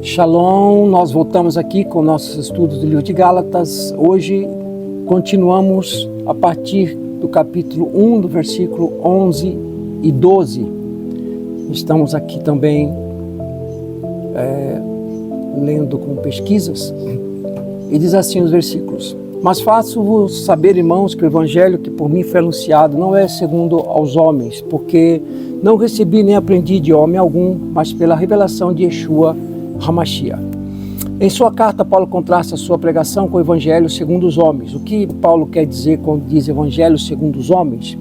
Shalom, nós voltamos aqui com nossos estudos do livro de Gálatas. Hoje continuamos a partir do capítulo 1, do versículo 11 e 12. Estamos aqui também lendo com pesquisas, e diz assim os versículos: Mas faço-vos saber, irmãos, que o evangelho que por mim foi anunciado não é segundo aos homens, porque não recebi nem aprendi de homem algum, mas pela revelação de Yeshua HaMashiach. Em sua carta, Paulo contrasta a sua pregação com o evangelho segundo os homens. O que Paulo quer dizer quando diz evangelho segundo os homens?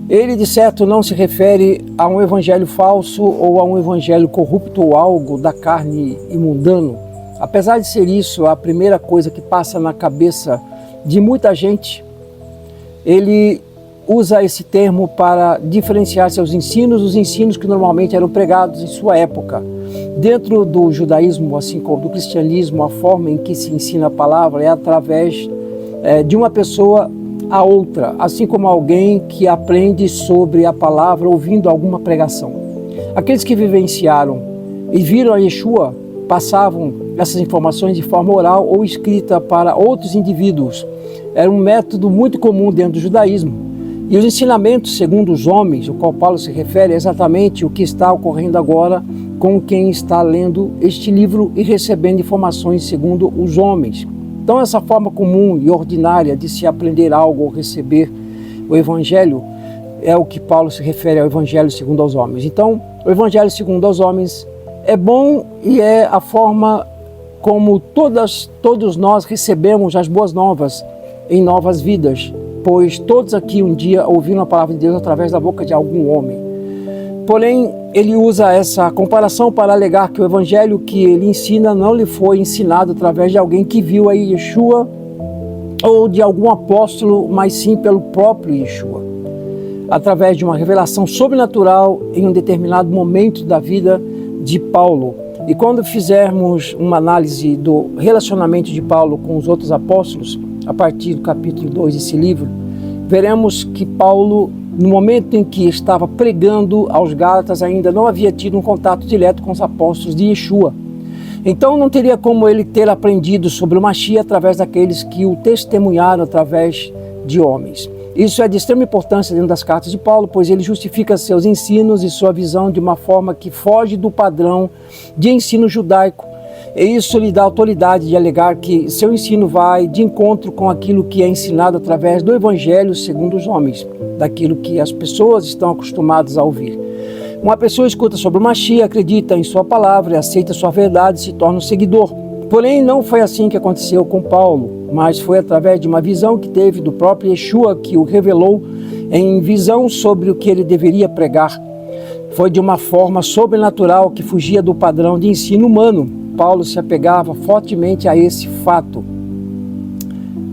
Ele, de certo, não se refere a um evangelho falso ou a um evangelho corrupto ou algo da carne e mundano. Apesar de ser isso a primeira coisa que passa na cabeça de muita gente, ele usa esse termo para diferenciar seus ensinos, os ensinos que normalmente eram pregados em sua época. Dentro do judaísmo, assim como do cristianismo, a forma em que se ensina a palavra é através de uma pessoa a outra, assim como alguém que aprende sobre a palavra ouvindo alguma pregação. Aqueles que vivenciaram e viram a Yeshua passavam essas informações de forma oral ou escrita para outros indivíduos. Era um método muito comum dentro do judaísmo. E os ensinamentos segundo os homens, ao qual Paulo se refere, é exatamente o que está ocorrendo agora com quem está lendo este livro e recebendo informações segundo os homens. Então, essa forma comum e ordinária de se aprender algo ou receber o evangelho é o que Paulo se refere ao evangelho segundo aos homens. Então, o evangelho segundo aos homens é bom e é a forma como todos nós recebemos as boas novas em novas vidas, pois todos aqui um dia ouviram a palavra de Deus através da boca de algum homem. Porém, ele usa essa comparação para alegar que o evangelho que ele ensina não lhe foi ensinado através de alguém que viu a Yeshua ou de algum apóstolo, mas sim pelo próprio Yeshua, através de uma revelação sobrenatural em um determinado momento da vida de Paulo. E quando fizermos uma análise do relacionamento de Paulo com os outros apóstolos, a partir do capítulo 2 desse livro, veremos que Paulo, no momento em que estava pregando aos Gálatas, ainda não havia tido um contato direto com os apóstolos de Yeshua. Então não teria como ele ter aprendido sobre o Mashiach através daqueles que o testemunharam através de homens. Isso é de extrema importância dentro das cartas de Paulo, pois ele justifica seus ensinos e sua visão de uma forma que foge do padrão de ensino judaico. E isso lhe dá autoridade de alegar que seu ensino vai de encontro com aquilo que é ensinado através do evangelho segundo os homens, daquilo que as pessoas estão acostumadas a ouvir. Uma pessoa escuta sobre o Mashiach, acredita em sua palavra, aceita sua verdade e se torna um seguidor. Porém, não foi assim que aconteceu com Paulo, mas foi através de uma visão que teve do próprio Yeshua que o revelou em visão sobre o que ele deveria pregar. Foi de uma forma sobrenatural que fugia do padrão de ensino humano. Paulo se apegava fortemente a esse fato.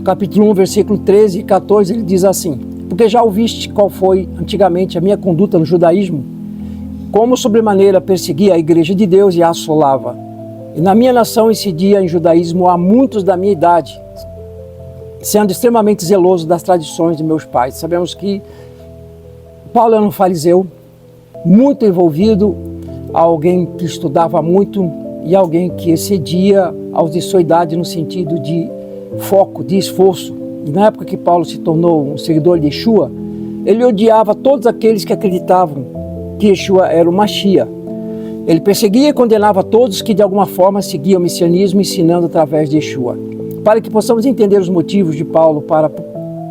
Capítulo 1, versículo 13 e 14, ele diz assim: Porque já ouviste qual foi antigamente a minha conduta no judaísmo, como sobremaneira perseguia a igreja de Deus e a assolava. E na minha nação incidia em judaísmo a muitos da minha idade, sendo extremamente zeloso das tradições de meus pais. Sabemos que Paulo era um fariseu, muito envolvido, alguém que estudava muito e alguém que excedia aos de sua idade no sentido de foco, de esforço. E na época que Paulo se tornou um seguidor de Yeshua, ele odiava todos aqueles que acreditavam que Yeshua era o Mashiach. Ele perseguia e condenava todos que de alguma forma seguiam o messianismo, ensinando através de Yeshua. Para que possamos entender os motivos de Paulo para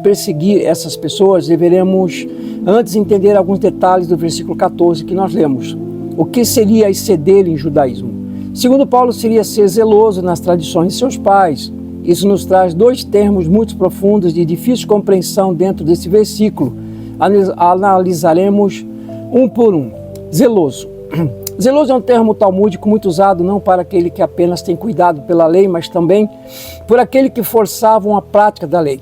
perseguir essas pessoas, deveremos antes entender alguns detalhes do versículo 14 que nós lemos. O que seria exceder em judaísmo? Segundo Paulo, seria ser zeloso nas tradições de seus pais. Isso nos traz dois termos muito profundos de difícil compreensão dentro desse versículo. Analisaremos um por um. Zeloso. Zeloso é um termo talmúdico muito usado não para aquele que apenas tem cuidado pela lei, mas também por aquele que forçavam a prática da lei.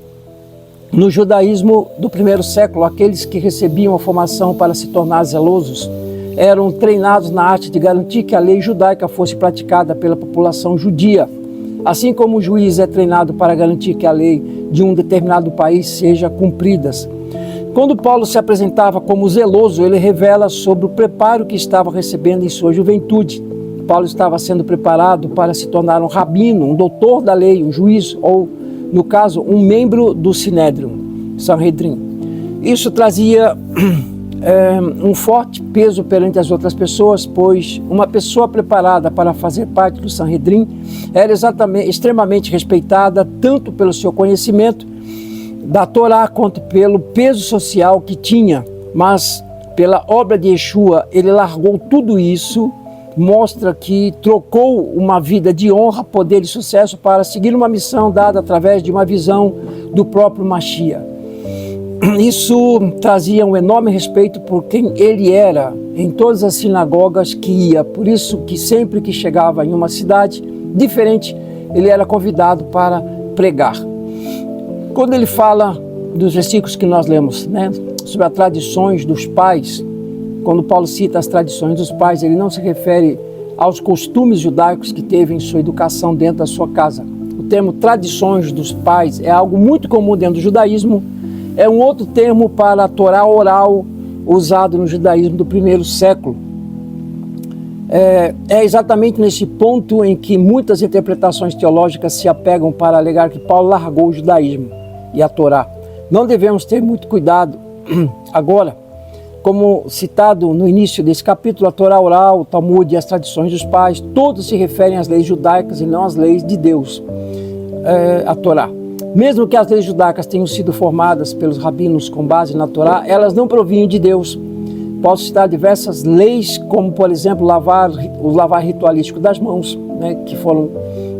No judaísmo do primeiro século, aqueles que recebiam a formação para se tornar zelosos eram treinados na arte de garantir que a lei judaica fosse praticada pela população judia, assim como o juiz é treinado para garantir que a lei de um determinado país seja cumprida. Quando Paulo se apresentava como zeloso, ele revela sobre o preparo que estava recebendo em sua juventude. Paulo estava sendo preparado para se tornar um rabino, um doutor da lei, um juiz, ou, no caso, um membro do Sinédrio, Sanhedrin. Isso trazia um forte peso perante as outras pessoas, pois uma pessoa preparada para fazer parte do Sanhedrin era extremamente respeitada, tanto pelo seu conhecimento da Torá, quanto pelo peso social que tinha. Mas, pela obra de Yeshua, ele largou tudo isso, mostra que trocou uma vida de honra, poder e sucesso para seguir uma missão dada através de uma visão do próprio Mashiach. Isso trazia um enorme respeito por quem ele era em todas as sinagogas que ia. Por isso que sempre que chegava em uma cidade diferente, ele era convidado para pregar. Quando ele fala dos versículos que nós lemos, sobre as tradições dos pais, quando Paulo cita as tradições dos pais, ele não se refere aos costumes judaicos que teve em sua educação dentro da sua casa. O termo tradições dos pais é algo muito comum dentro do judaísmo, é um outro termo para a Torá oral usado no judaísmo do primeiro século. É exatamente nesse ponto em que muitas interpretações teológicas se apegam para alegar que Paulo largou o judaísmo e a Torá. Não devemos ter muito cuidado agora. Como citado no início desse capítulo, a Torá oral, o Talmud e as tradições dos pais, todos se referem às leis judaicas e não às leis de Deus, a Torá. Mesmo que as leis judaicas tenham sido formadas pelos rabinos com base na Torá, elas não provinham de Deus. Posso citar diversas leis, como, por exemplo, o lavar ritualístico das mãos, que foram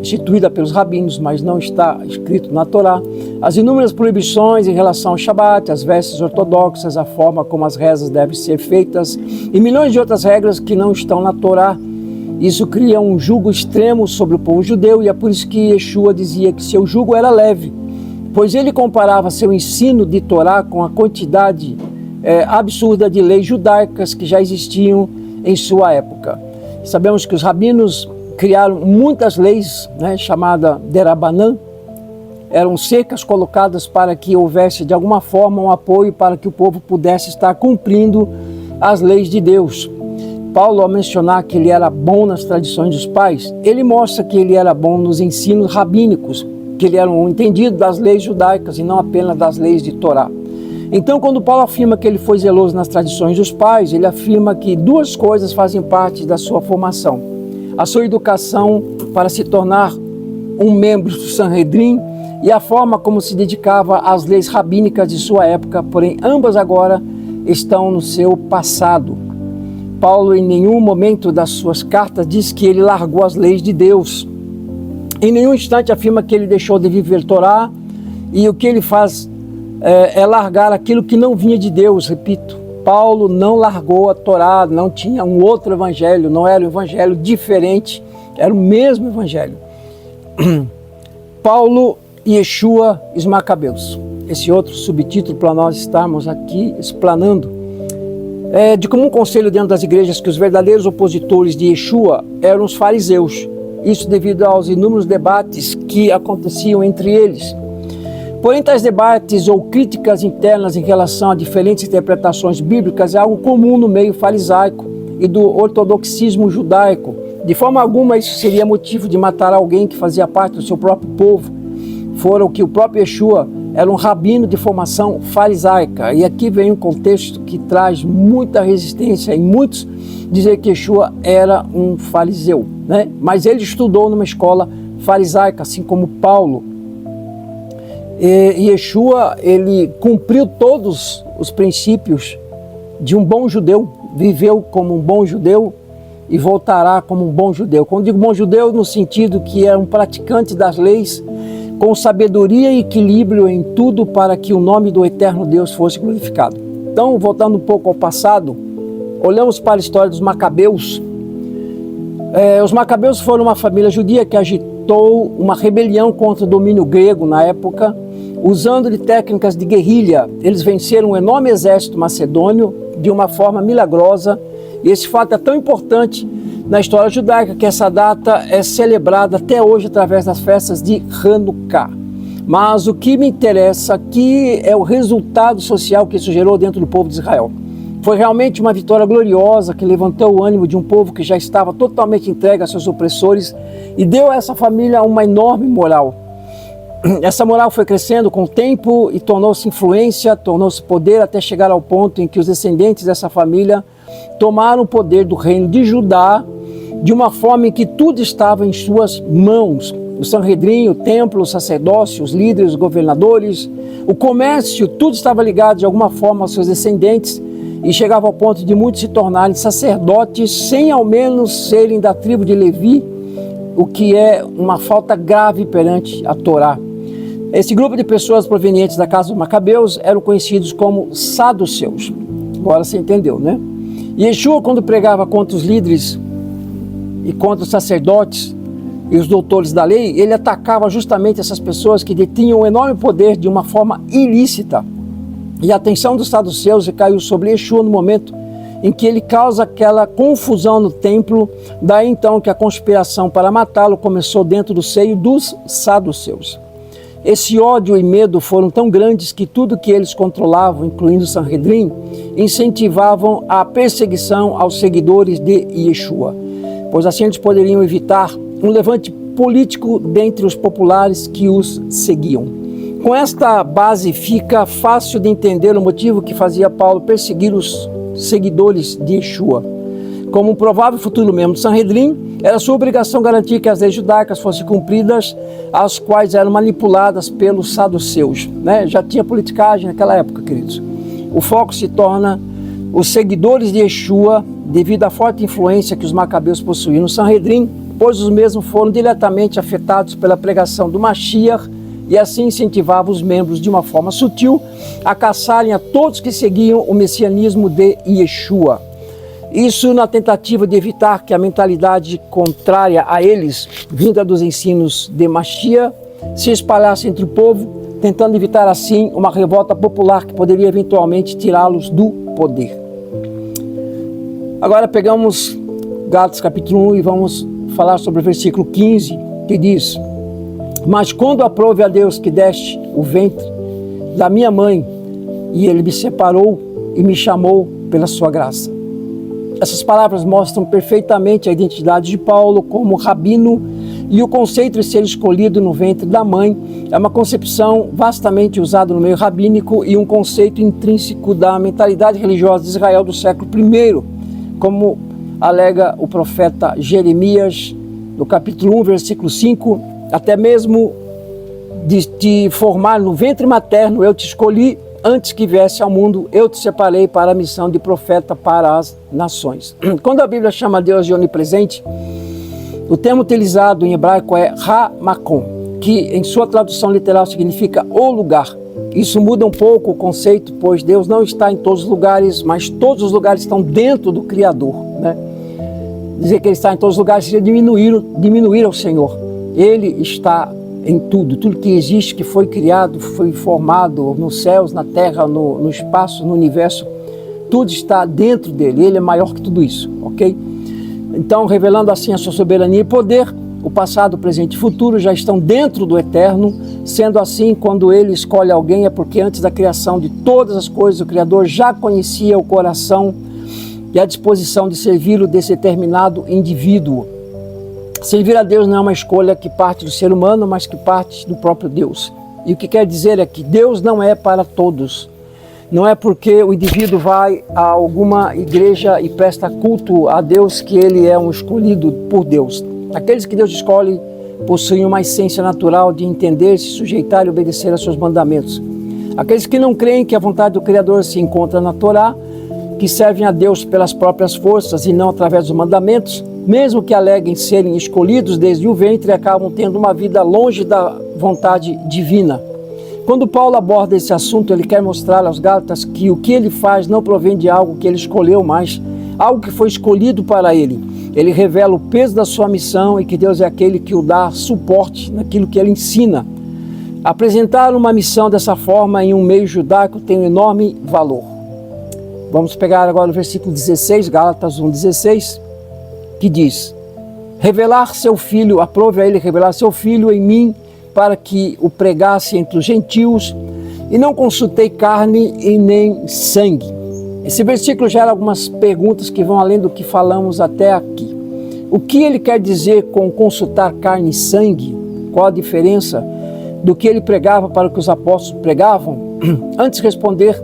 instituídas pelos rabinos, mas não está escrito na Torá. As inúmeras proibições em relação ao Shabat, as vestes ortodoxas, a forma como as rezas devem ser feitas e milhões de outras regras que não estão na Torá. Isso cria um jugo extremo sobre o povo judeu e é por isso que Yeshua dizia que seu jugo era leve, pois ele comparava seu ensino de Torá com a quantidade absurda de leis judaicas que já existiam em sua época. Sabemos que os rabinos criaram muitas leis, chamada Derabanan, eram cercas colocadas para que houvesse de alguma forma um apoio para que o povo pudesse estar cumprindo as leis de Deus. Paulo, ao mencionar que ele era bom nas tradições dos pais, ele mostra que ele era bom nos ensinos rabínicos, que ele era um entendido das leis judaicas e não apenas das leis de Torá. Então, quando Paulo afirma que ele foi zeloso nas tradições dos pais, ele afirma que duas coisas fazem parte da sua formação: a sua educação para se tornar um membro do Sanhedrin e a forma como se dedicava às leis rabínicas de sua época, porém ambas agora estão no seu passado. Paulo, em nenhum momento das suas cartas, diz que ele largou as leis de Deus. Em nenhum instante afirma que ele deixou de viver Torá, e o que ele faz é largar aquilo que não vinha de Deus. Repito, Paulo não largou a Torá, não tinha um outro evangelho, não era um evangelho diferente, era o mesmo evangelho. Paulo e Yeshua e os Macabeus. Esse outro subtítulo para nós estarmos aqui explanando. É de comum conselho dentro das igrejas que os verdadeiros opositores de Yeshua eram os fariseus. Isso devido aos inúmeros debates que aconteciam entre eles. Porém, tais debates ou críticas internas em relação a diferentes interpretações bíblicas é algo comum no meio farisaico e do ortodoxismo judaico. De forma alguma isso seria motivo de matar alguém que fazia parte do seu próprio povo. Fora o que o próprio Yeshua era um rabino de formação farisaica. E aqui vem um contexto que traz muita resistência em muitos dizer que Yeshua era um fariseu, Mas ele estudou numa escola farisaica, assim como Paulo. E Yeshua, ele cumpriu todos os princípios de um bom judeu, viveu como um bom judeu e voltará como um bom judeu. Quando digo bom judeu, no sentido que é um praticante das leis, com sabedoria e equilíbrio em tudo para que o nome do eterno Deus fosse glorificado. Então, voltando um pouco ao passado, olhamos para a história dos Macabeus. Os Macabeus foram uma família judia que agitou uma rebelião contra o domínio grego na época. Usando de técnicas de guerrilha, eles venceram um enorme exército macedônio de uma forma milagrosa. E esse fato é tão importante na história judaica que essa data é celebrada até hoje através das festas de Hanukkah. Mas o que me interessa aqui é o resultado social que isso gerou dentro do povo de Israel. Foi realmente uma vitória gloriosa que levantou o ânimo de um povo que já estava totalmente entregue a seus opressores e deu a essa família uma enorme moral. Essa moral foi crescendo com o tempo e tornou-se influência, tornou-se poder até chegar ao ponto em que os descendentes dessa família tomaram o poder do reino de Judá de uma forma em que tudo estava em suas mãos. O Sanhedrin, o templo, o sacerdócio, os líderes, os governadores, o comércio, tudo estava ligado de alguma forma aos seus descendentes e chegava ao ponto de muitos se tornarem sacerdotes sem ao menos serem da tribo de Levi, o que é uma falta grave perante a Torá. Esse grupo de pessoas provenientes da casa dos Macabeus eram conhecidos como saduceus. Agora você entendeu, né? E Yeshua, quando pregava contra os líderes e contra os sacerdotes e os doutores da lei, ele atacava justamente essas pessoas que detinham um enorme poder de uma forma ilícita. E a atenção dos saduceus caiu sobre Yeshua no momento em que ele causa aquela confusão no templo. Daí então que a conspiração para matá-lo começou dentro do seio dos saduceus. Esse ódio e medo foram tão grandes que tudo que eles controlavam, incluindo o Sanhedrin, incentivavam a perseguição aos seguidores de Yeshua, pois assim eles poderiam evitar um levante político dentre os populares que os seguiam. Com esta base fica fácil de entender o motivo que fazia Paulo perseguir os seguidores de Yeshua. Como um provável futuro membro do Sanhedrin, era sua obrigação garantir que as leis judaicas fossem cumpridas, as quais eram manipuladas pelos saduceus. Já tinha politicagem naquela época, queridos. O foco se torna os seguidores de Yeshua devido à forte influência que os macabeus possuíam no Sanhedrin, pois os mesmos foram diretamente afetados pela pregação do Mashiach e assim incentivava os membros de uma forma sutil a caçarem a todos que seguiam o messianismo de Yeshua. Isso na tentativa de evitar que a mentalidade contrária a eles, vinda dos ensinos de Mashiach, se espalhasse entre o povo, tentando evitar assim uma revolta popular que poderia eventualmente tirá-los do poder. Agora pegamos Gálatas capítulo 1 e vamos falar sobre o versículo 15, que diz: mas quando aprove a Deus que deste o ventre da minha mãe, e ele me separou e me chamou pela sua graça. Essas palavras mostram perfeitamente a identidade de Paulo como rabino, e o conceito de ser escolhido no ventre da mãe é uma concepção vastamente usada no meio rabínico e um conceito intrínseco da mentalidade religiosa de Israel do século I, como alega o profeta Jeremias, no capítulo 1, versículo 5, até mesmo de te formar no ventre materno, eu te escolhi, antes que viesse ao mundo, eu te separei para a missão de profeta para as nações. Quando a Bíblia chama Deus de onipresente, o termo utilizado em hebraico é Ha-Makom, que em sua tradução literal significa o lugar. Isso muda um pouco o conceito, pois Deus não está em todos os lugares, mas todos os lugares estão dentro do Criador. Dizer que Ele está em todos os lugares seria diminuir ao Senhor. Ele está em tudo, tudo que existe, que foi criado, foi formado nos céus, na terra, no espaço, no universo, tudo está dentro dele, ele é maior que tudo isso, ok? Então, revelando assim a sua soberania e poder, o passado, o presente e o futuro já estão dentro do eterno. Sendo assim, quando ele escolhe alguém, é porque antes da criação de todas as coisas, o Criador já conhecia o coração e a disposição de servi-lo desse determinado indivíduo. Servir a Deus não é uma escolha que parte do ser humano, mas que parte do próprio Deus. E o que quer dizer é que Deus não é para todos. Não é porque o indivíduo vai a alguma igreja e presta culto a Deus que ele é um escolhido por Deus. Aqueles que Deus escolhe possuem uma essência natural de entender, se sujeitar e obedecer a seus mandamentos. Aqueles que não creem que a vontade do Criador se encontra na Torá, que servem a Deus pelas próprias forças e não através dos mandamentos, mesmo que aleguem serem escolhidos desde o ventre, acabam tendo uma vida longe da vontade divina. Quando Paulo aborda esse assunto, ele quer mostrar aos Gálatas que o que ele faz não provém de algo que ele escolheu, mas algo que foi escolhido para ele. Ele revela o peso da sua missão e que Deus é aquele que o dá suporte naquilo que ele ensina. Apresentar uma missão dessa forma em um meio judaico tem um enorme valor. Vamos pegar agora o versículo 16, Gálatas 1,16, que diz: revelar seu filho, aprove a ele revelar seu filho em mim, para que o pregasse entre os gentios, e não consultei carne e nem sangue. Esse versículo gera algumas perguntas que vão além do que falamos até aqui. O que ele quer dizer com consultar carne e sangue? Qual a diferença do que ele pregava para o que os apóstolos pregavam? Antes de responder,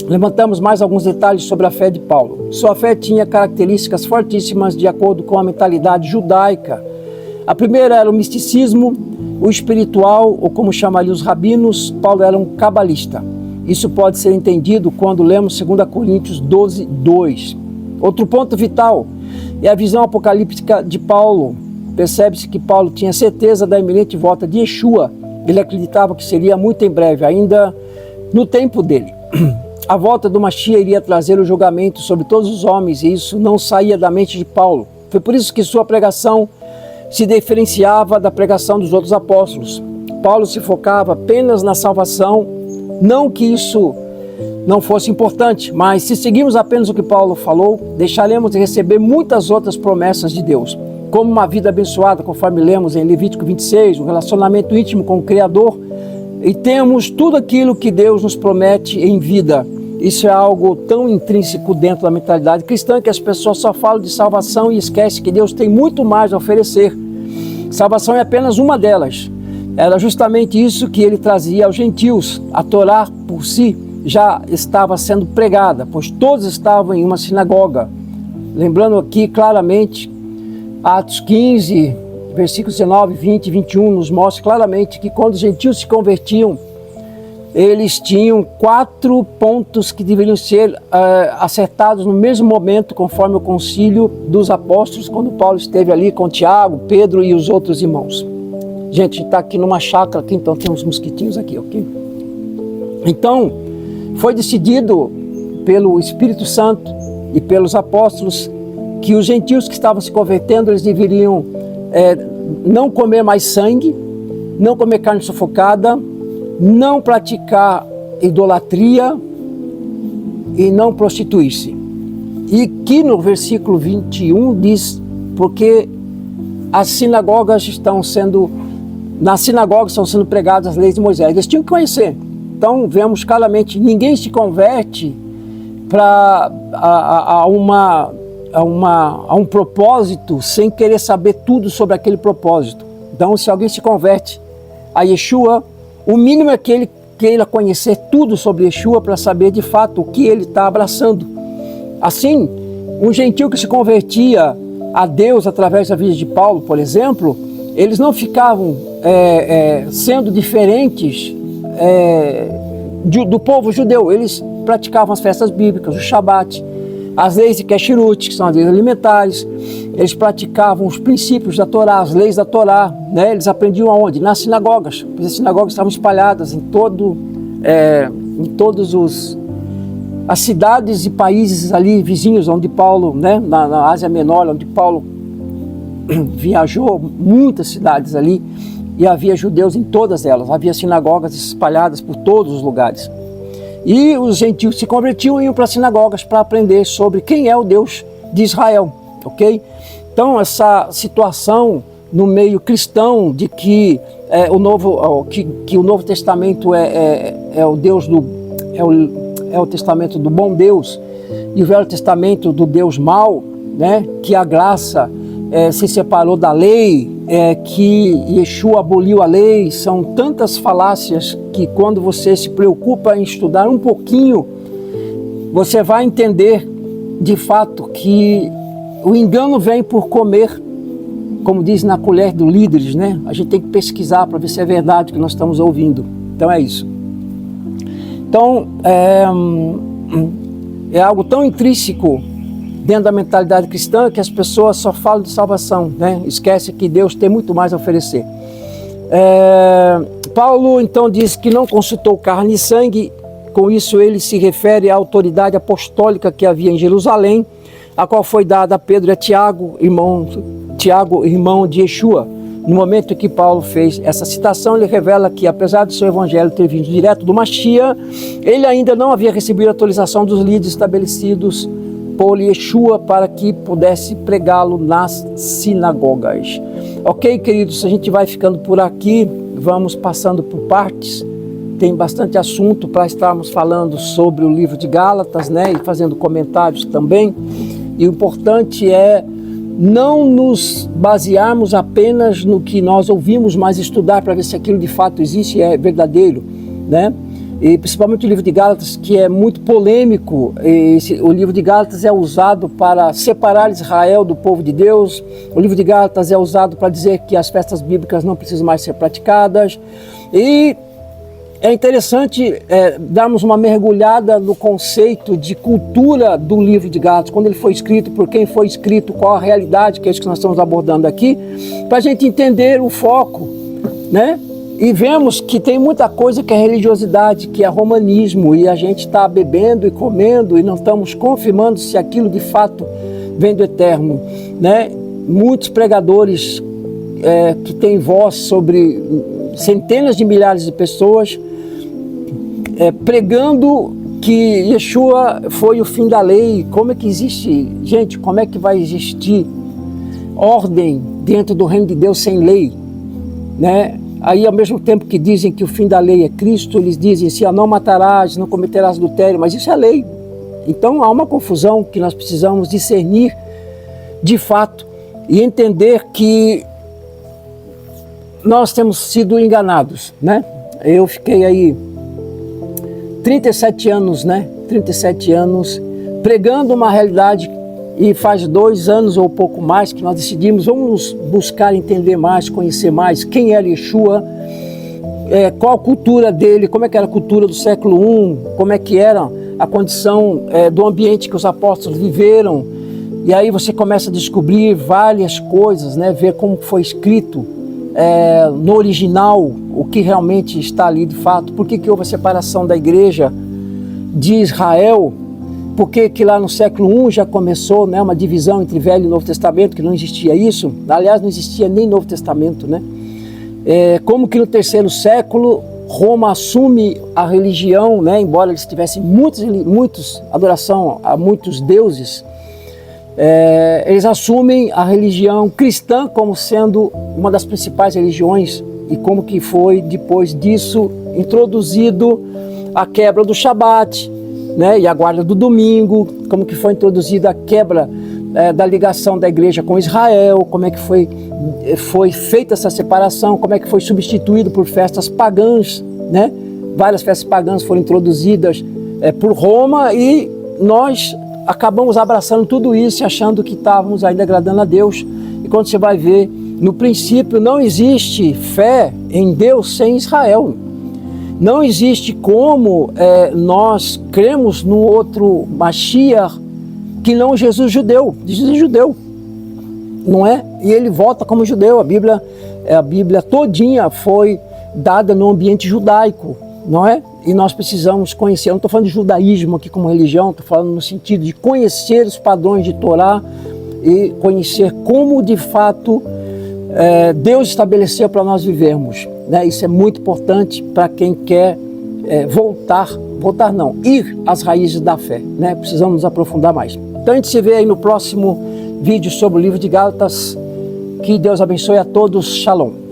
levantamos mais alguns detalhes sobre a fé de Paulo. Sua fé tinha características fortíssimas de acordo com a mentalidade judaica. A primeira era o misticismo, o espiritual, ou como chamariam os rabinos, Paulo era um cabalista. Isso pode ser entendido quando lemos 2 Coríntios 12, 2. Outro ponto vital é a visão apocalíptica de Paulo. Percebe-se que Paulo tinha certeza da iminente volta de Yeshua. Ele acreditava que seria muito em breve, ainda no tempo dele. A volta do Mashiach iria trazer o julgamento sobre todos os homens, e isso não saía da mente de Paulo. Foi por isso que sua pregação se diferenciava da pregação dos outros apóstolos. Paulo se focava apenas na salvação, não que isso não fosse importante, mas se seguirmos apenas o que Paulo falou, deixaremos de receber muitas outras promessas de Deus, como uma vida abençoada, conforme lemos em Levítico 26, um relacionamento íntimo com o Criador, e temos tudo aquilo que Deus nos promete em vida. Isso é algo tão intrínseco dentro da mentalidade cristã que as pessoas só falam de salvação e esquecem que Deus tem muito mais a oferecer. Salvação é apenas uma delas. Era justamente isso que ele trazia aos gentios. A Torá por si já estava sendo pregada, pois todos estavam em uma sinagoga. Lembrando aqui claramente, Atos 15, versículos 19, 20 e 21 nos mostra claramente que quando os gentios se convertiam, eles tinham 4 pontos que deveriam ser acertados no mesmo momento, conforme o concílio dos apóstolos, quando Paulo esteve ali com Tiago, Pedro e os outros irmãos. Gente, a gente está aqui numa chácara, aqui, então tem uns mosquitinhos aqui, ok? Então, foi decidido pelo Espírito Santo e pelos apóstolos que os gentios que estavam se convertendo, eles deveriam não comer mais sangue, não comer carne sufocada, não praticar idolatria e não prostituir-se. E que no versículo 21 diz, porque as sinagogas nas sinagogas estão sendo pregadas as leis de Moisés. Eles tinham que conhecer. Então vemos claramente, ninguém se converte para um propósito sem querer saber tudo sobre aquele propósito. Então, se alguém se converte a Yeshua, o mínimo é que ele queira conhecer tudo sobre Yeshua para saber de fato o que ele está abraçando. Assim, um gentio que se convertia a Deus através da vida de Paulo, por exemplo, eles não ficavam sendo diferentes do povo judeu. Eles praticavam as festas bíblicas, o Shabat, as leis de Kashrut, que são as leis alimentares. Eles praticavam os princípios da Torá, as leis da Torá, né? Eles aprendiam aonde? Nas sinagogas. As sinagogas estavam espalhadas em todos as cidades e países ali vizinhos, onde Paulo, né? Na Ásia Menor, onde Paulo viajou, muitas cidades ali, e havia judeus em todas elas. Havia sinagogas espalhadas por todos os lugares. E os gentios se convertiam e iam para as sinagogas para aprender sobre quem é o Deus de Israel, ok? Então, essa situação no meio cristão de que o Novo Testamento é o testamento do bom Deus e o Velho Testamento do Deus mau, né? Que a graça se separou da lei, que Yeshua aboliu a lei. São tantas falácias que quando você se preocupa em estudar um pouquinho, você vai entender de fato que o engano vem por comer, como diz na colher do líderes, né? A gente tem que pesquisar para ver se é verdade o que nós estamos ouvindo. Então é isso. Então é algo tão intrínseco dentro da mentalidade cristã que as pessoas só falam de salvação, né? Esquece que Deus tem muito mais a oferecer. Paulo então diz que não consultou carne e sangue. Com isso ele se refere à autoridade apostólica que havia em Jerusalém, a qual foi dada a Pedro e a Tiago, irmão de Yeshua. No momento em que Paulo fez essa citação, ele revela que, apesar do seu evangelho ter vindo direto do Mashiach, ele ainda não havia recebido a autorização dos líderes estabelecidos por Yeshua para que pudesse pregá-lo nas sinagogas. Ok, queridos, a gente vai ficando por aqui, vamos passando por partes, tem bastante assunto para estarmos falando sobre o livro de Gálatas, né, e fazendo comentários também. E o importante é não nos basearmos apenas no que nós ouvimos, mas estudar para ver se aquilo de fato existe e é verdadeiro, né? E principalmente o livro de Gálatas, que é muito polêmico. O livro de Gálatas é usado para separar Israel do povo de Deus. O livro de Gálatas é usado para dizer que as festas bíblicas não precisam mais ser praticadas. E é interessante darmos uma mergulhada no conceito de cultura do livro de Gálatas, quando ele foi escrito, por quem foi escrito, qual a realidade, que é isso que nós estamos abordando aqui, para a gente entender o foco, né? E vemos que tem muita coisa que é religiosidade, que é romanismo, e a gente está bebendo e comendo e não estamos confirmando se aquilo de fato vem do eterno, né? Muitos pregadores que têm voz sobre centenas de milhares de pessoas pregando que Yeshua foi o fim da lei. Como é que existe, gente, como é que vai existir ordem dentro do reino de Deus sem lei, né? Aí, ao mesmo tempo que dizem que o fim da lei é Cristo, eles dizem assim, não matarás, não cometerás adultério, mas isso é lei. Então há uma confusão que nós precisamos discernir de fato e entender que nós temos sido enganados, né? Eu fiquei aí 37 anos, né? 37 anos pregando uma realidade, e faz 2 anos ou pouco mais que nós decidimos, vamos buscar entender mais, conhecer mais quem era Yeshua, qual a cultura dele, como é que era a cultura do século I, como é que era a condição do ambiente que os apóstolos viveram. E aí você começa a descobrir várias coisas, né? Ver como foi escrito no original, o que realmente está ali de fato, por que houve a separação da igreja de Israel, por que lá no século I já começou, né, uma divisão entre Velho e Novo Testamento, que não existia isso, aliás não existia nem Novo Testamento, né? Como que no 3º século Roma assume a religião, né, embora eles tivessem muitos adoração a muitos deuses, eles assumem a religião cristã como sendo uma das principais religiões, e como que foi depois disso introduzido a quebra do Shabat, né, e a guarda do domingo, como que foi introduzida a quebra da ligação da igreja com Israel, como é que foi feita essa separação, como é que foi substituído por festas pagãs, né? Várias festas pagãs foram introduzidas por Roma, e nós acabamos abraçando tudo isso e achando que estávamos ainda agradando a Deus. E quando você vai ver, no princípio não existe fé em Deus sem Israel. Não existe como nós cremos no outro Mashiach que não Jesus judeu. Jesus é judeu, não é? E ele volta como judeu. A Bíblia todinha foi dada no ambiente judaico, não é? E nós precisamos conhecer. Eu não estou falando de judaísmo aqui como religião, estou falando no sentido de conhecer os padrões de Torá e conhecer como de fato Deus estabeleceu para nós vivermos, né? Isso é muito importante para quem quer ir às raízes da fé, né? Precisamos nos aprofundar mais. Então a gente se vê aí no próximo vídeo sobre o livro de Gálatas. Que Deus abençoe a todos. Shalom.